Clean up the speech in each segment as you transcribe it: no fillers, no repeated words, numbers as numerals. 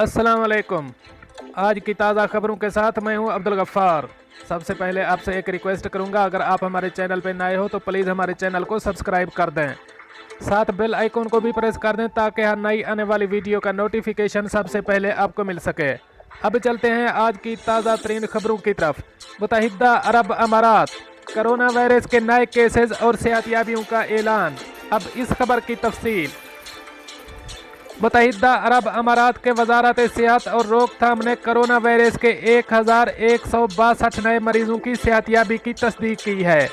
अस्सलाम वालेकुम। आज की ताज़ा खबरों के साथ मैं हूं अब्दुल गफ्फार। सबसे पहले आपसे एक रिक्वेस्ट करूंगा, अगर आप हमारे चैनल पर नए हो तो प्लीज़ हमारे चैनल को सब्सक्राइब कर दें, साथ बेल आइकन को भी प्रेस कर दें ताकि हर नई आने वाली वीडियो का नोटिफिकेशन सबसे पहले आपको मिल सके। अब चलते हैं आज की ताज़ा तरीन खबरों की तरफ। मुत्तहिदा अरब अमारात, कोरोना वायरस के नए केसेस और सेहतियाबियों का ऐलान। अब इस खबर की तफसील। मुत्तहिदा अरब अमारात के वजारत सेहत और रोकथाम ने कोरोना वायरस के 1162 नए मरीजों की सेहतियाबी की तस्दीक की है,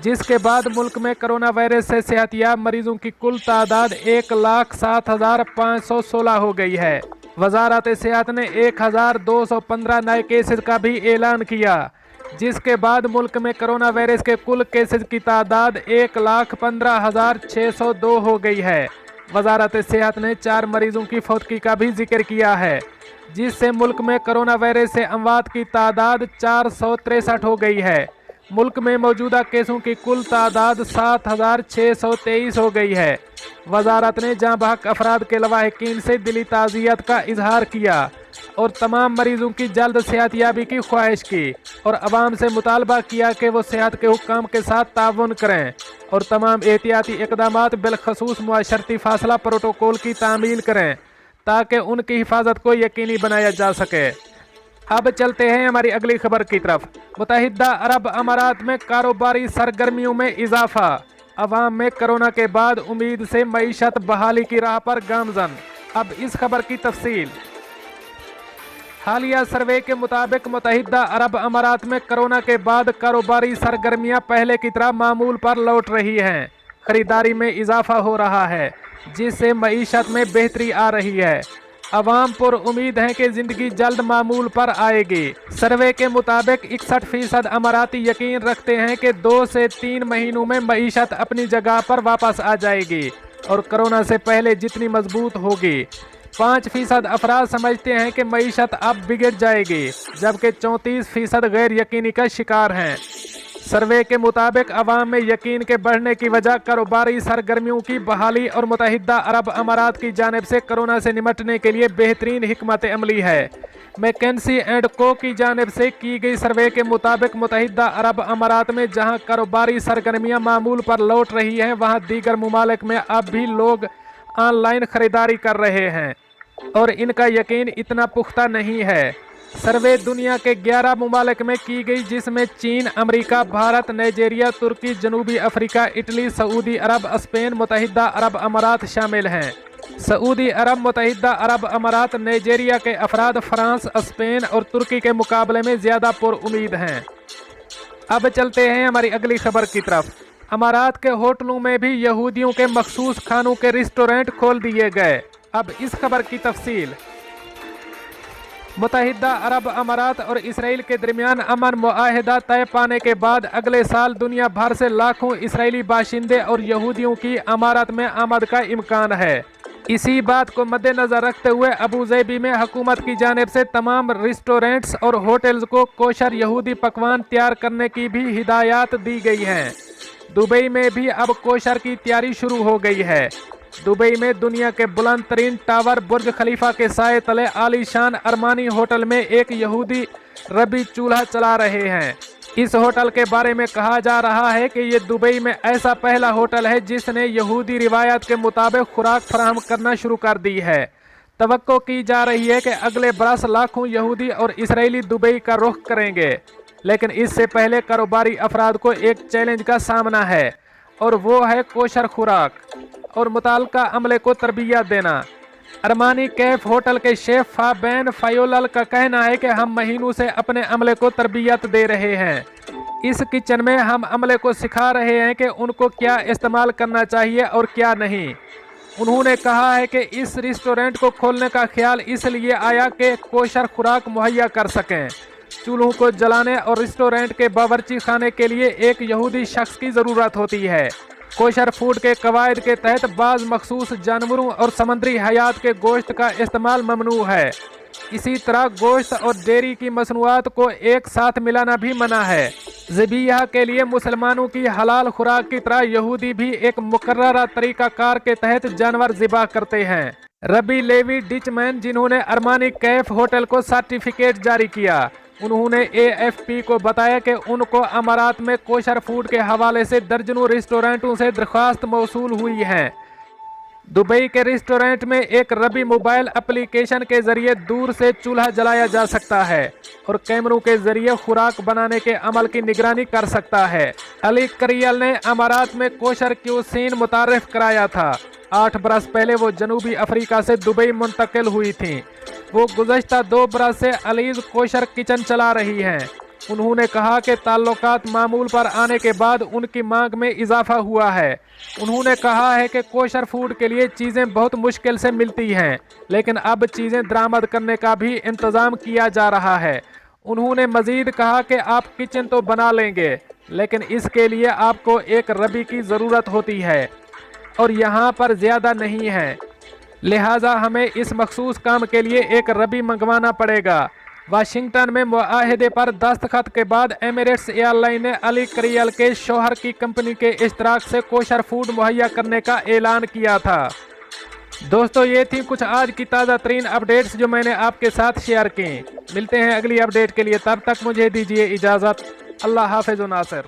जिसके बाद मुल्क में कोरोना वायरस से सेहतियाब मरीजों की कुल तादाद 1,07,516 हो गई है। वजारत सेहत ने 1,215 नए केसेस का भी ऐलान किया, जिसके बाद मुल्क में कोरोना वायरस के कुल केसेस की तादाद 1,15,602 हो गई है। वजारत सेहत ने 4 मरीजों की फौतगी का भी जिक्र किया है, जिससे मुल्क में कोरोना वायरस से अमवात की तादाद 463 हो गई है। मुल्क में मौजूदा केसों की कुल तादाद 7,623 हो गई है। वजारत ने जाँ बहक अफराद के लवाहिकीन से दिली ताज़ियत का इजहार किया और तमाम मरीजों की जल्द सेहतियाबी की ख्वाहिश की और अवाम से मुतालबा किया कि वो सेहत के हुक्काम के साथ ताउन करें और तमाम एहतियाती इक़दामात बिलखसूस मुआशरती फासला प्रोटोकॉल की तामील करें ताकि उनकी हिफाजत को यकीनी बनाया जा सके। अब चलते हैं हमारी अगली खबर की तरफ। मुत्तहिदा अरब अमारात में कारोबारी सरगर्मियों में इजाफा, अवाम में कोरोना के बाद उम्मीद से मईशत बहाली की राह पर गामजन। अब इस खबर की तफसील। हालिया सर्वे के मुताबिक मुत्तहिदा अरब अमारात में कोरोना के बाद कारोबारी सरगर्मियां पहले की तरह मामूल पर लौट रही हैं। खरीदारी में इजाफा हो रहा है, जिससे मईशत में बेहतरी आ रही है। अवाम पर उम्मीद है कि ज़िंदगी जल्द मामूल पर आएगी। सर्वे के मुताबिक 61% अमाराती यकीन रखते हैं कि 2 से 3 महीनों में मईशत अपनी जगह पर वापस आ जाएगी और कोरोना से पहले जितनी मजबूत होगी। 5% अफराद समझते हैं कि मईशत अब बिगड़ जाएगी, जबकि 34% गैर यकीनी का शिकार हैं। सर्वे के मुताबिक अवाम में यकीन के बढ़ने की वजह कारोबारी सरगर्मियों की बहाली और मुत्तहिदा अरब अमारात की जानिब से कोरोना से निमटने के लिए बेहतरीन हिकमत अमली है। मैकेंसी एंड को की जानिब से की गई सर्वे के मुताबिक मुत्तहिदा अरब अमारात में जहां कारोबारी सरगर्मियां मामूल पर लौट रही हैं, वहां दीगर ममालिक में अब भी लोग ऑनलाइन खरीदारी कर रहे हैं और इनका यकीन इतना पुख्ता नहीं है। सर्वे दुनिया के 11 ममालिक में की गई, जिसमें चीन, अमेरिका, भारत, नाइजीरिया, तुर्की, जनूबी अफ्रीका, इटली, सऊदी अरब, स्पेन, मुत्तहिदा अरब अमारात शामिल हैं। सऊदी अरब, मुत्तहिदा अरब अमारात, नाइजीरिया के अफराद फ्रांस, स्पेन और तुर्की के मुकाबले में ज़्यादा पुरउम्मीद हैं। अब चलते हैं हमारी अगली खबर की तरफ। अमारात के होटलों में भी यहूदियों के मखसूस खानों के रेस्टोरेंट खोल दिए गए। अब इस खबर की तफसील। मुत्तहिदा अरब अमारात और इसराइल के दरमियान अमन मुआहदा तय पाने के बाद अगले साल दुनिया भर से लाखों इसराइली बाशिंदे और यहूदियों की अमारत में आमद का इम्कान है। इसी बात को मद्देनजर रखते हुए अबूज़ैबी में हुकूमत की जानिब से तमाम रेस्टोरेंट्स और होटल्स को कोशर यहूदी पकवान तैयार करने की भी हिदायत दी गई हैं। दुबई में भी अब कोशर की तैयारी शुरू हो गई है। दुबई में दुनिया के बुलंद तरीन टावर बुर्ज खलीफा के साए तले आलीशान अरमानी होटल में एक यहूदी रबी चूल्हा चला रहे हैं। इस होटल के बारे में कहा जा रहा है कि ये दुबई में ऐसा पहला होटल है जिसने यहूदी रिवायत के मुताबिक खुराक फराहम करना शुरू कर दी है। तवक्को की जा रही है कि अगले बरस लाखों यहूदी और इसराइली दुबई का रुख करेंगे, लेकिन इससे पहले कारोबारी अफराद को एक चैलेंज का सामना है और वो है कोशर खुराक और मुताल्लिका अमले को तरबियत देना। अरमानी कैफ होटल के शेफ फाबेन फायोलल का कहना है कि हम महीनों से अपने अमले को तरबियत दे रहे हैं। इस किचन में हम अमले को सिखा रहे हैं कि उनको क्या इस्तेमाल करना चाहिए और क्या नहीं। उन्होंने कहा है कि इस रेस्टोरेंट को खोलने का ख्याल इसलिए आया कि कोशर खुराक मुहैया कर सकें। चूल्हों को जलाने और रेस्टोरेंट के बावर्ची खाने के लिए एक यहूदी शख्स की ज़रूरत होती है। कोशर फूड के कवायद के तहत बाज़ मखसूस जानवरों और समंदरी हयात के गोश्त का इस्तेमाल ममनू है। इसी तरह गोश्त और डेयरी की मसनूआत को एक साथ मिलाना भी मना है। ज़बीहा के लिए मुसलमानों की हलाल खुराक की तरह यहूदी भी एक मुकर्ररा तरीक़ाकार के तहत जानवर ज़िबा करते हैं। रबी लेवी डिचमैन, जिन्होंने अरमानी कैफ होटल को सर्टिफिकेट जारी किया, उन्होंने AFP को बताया कि उनको अमारात में कोशर फूड के हवाले से दर्जनों रेस्टोरेंटों से दरख्वास्त मौसूल हुई हैं। दुबई के रेस्टोरेंट में एक रबी मोबाइल एप्लीकेशन के जरिए दूर से चूल्हा जलाया जा सकता है और कैमरों के जरिए खुराक बनाने के अमल की निगरानी कर सकता है। अली करियल ने अमारात में कोशर क्यूसीन मुतारिफ कराया था। 8 बरस पहले वो जनूबी अफ्रीका से दुबई मुंतकिल हुई थीं। वो गुज़श्ता 2 बरस से अलीज़ कोशर किचन चला रही हैं। उन्होंने कहा कि ताल्लुकात मामूल पर आने के बाद उनकी मांग में इजाफा हुआ है। उन्होंने कहा है कि कोशर फूड के लिए चीज़ें बहुत मुश्किल से मिलती हैं, लेकिन अब चीज़ें दरामद करने का भी इंतज़ाम किया जा रहा है। उन्होंने मज़ीद कहा कि आप किचन तो बना लेंगे, लेकिन इसके लिए आपको एक रबी की ज़रूरत होती है और यहाँ पर ज़्यादा नहीं है, लिहाजा हमें इस मखसूस काम के लिए एक रबी मंगवाना पड़ेगा। वाशिंगटन में मुआहदे पर दस्तखत के बाद एमिरेट्स एयरलाइन ने अली करियल के शौहर की कंपनी के इश्तराक से कोशर फूड मुहैया करने का ऐलान किया था। दोस्तों, ये थी कुछ आज की ताज़ा तरीन अपडेट्स जो मैंने आपके साथ शेयर की। मिलते हैं अगली अपडेट के लिए, तब तक मुझे दीजिए इजाज़त। अल्लाह हाफ़िज़ नासिर।